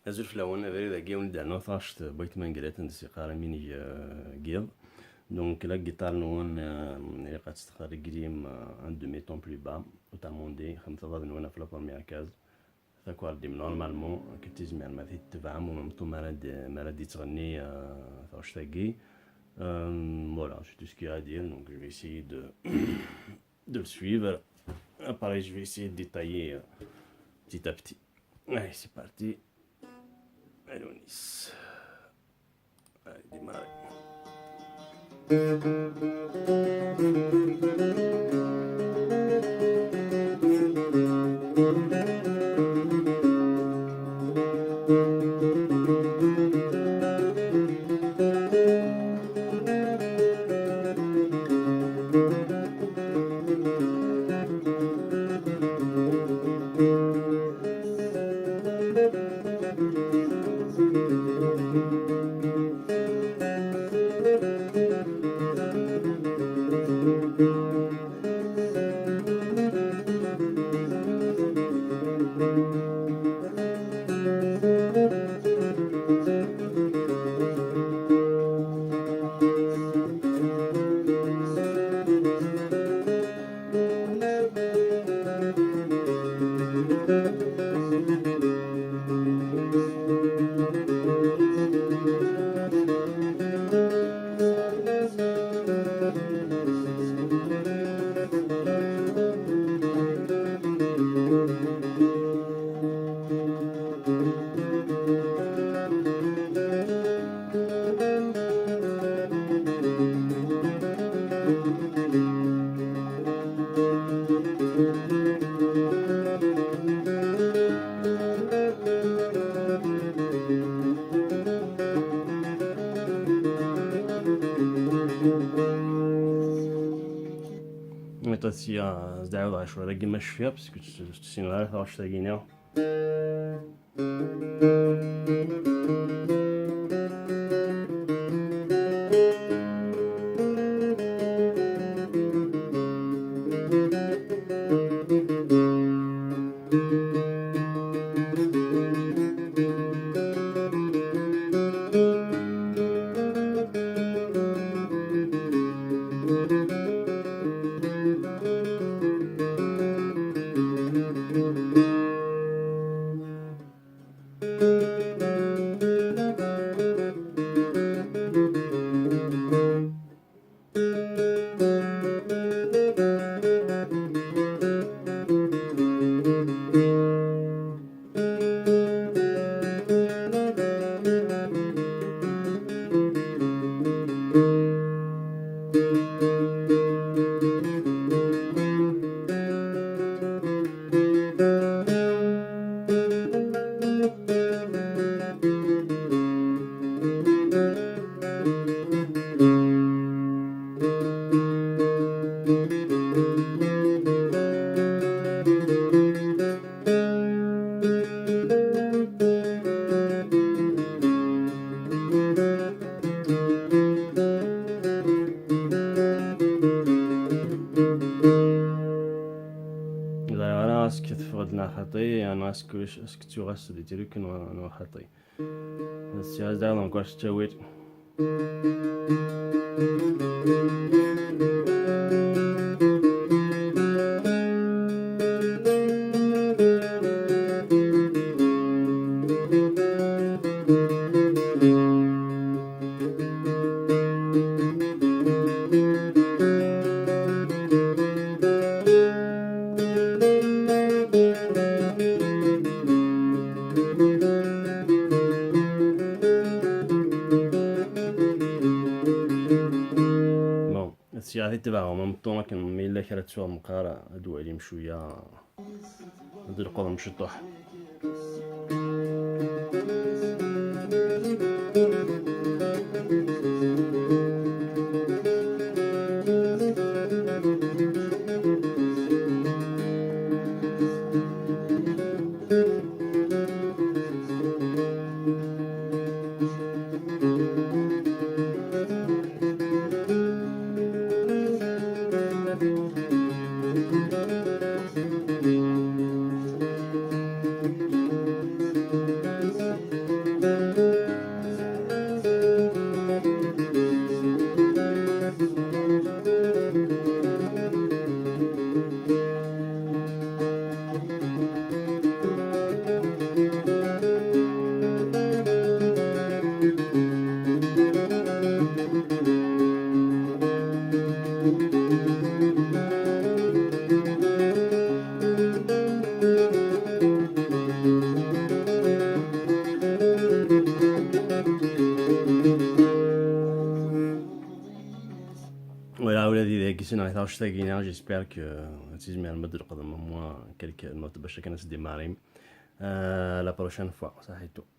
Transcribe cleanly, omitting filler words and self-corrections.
Azul fell-awen abrid agi wen-d taɣect Boytman Gret n Siqara minig guild. Donc la guitare نون قد تستخدم قديم un demi-ton plus bas وتعموندي خمسة ضاد نونا في la première case تاكوارديم نورمالمون كتزمع ما تتفهم وممتو مراد تغني ثاش تاقي. Voilà, c'est tout ce qu'il y a à dire, donc je vais essayer de le suivre. Pareil, je vais essayer de détailler petit à petit. Allez, c'est parti. Allez, on y Allez, démarrer. Si zdravá šlo regime švia, parce que si ne l'as pas acheté guinéen. Est-ce que tu restes des trucs que nous خطي بس يا زعما نقول تسويت تبع وممتونا كان ميلا كانت سوا مقارا ادو عليهم شويه هاد القرن مشطوح. Voilà, ولادي qui sont dans les j'espère que si je mets un mode de moi quelques notes de chacun de ces démarrer la prochaine fois. Ça c'est tout.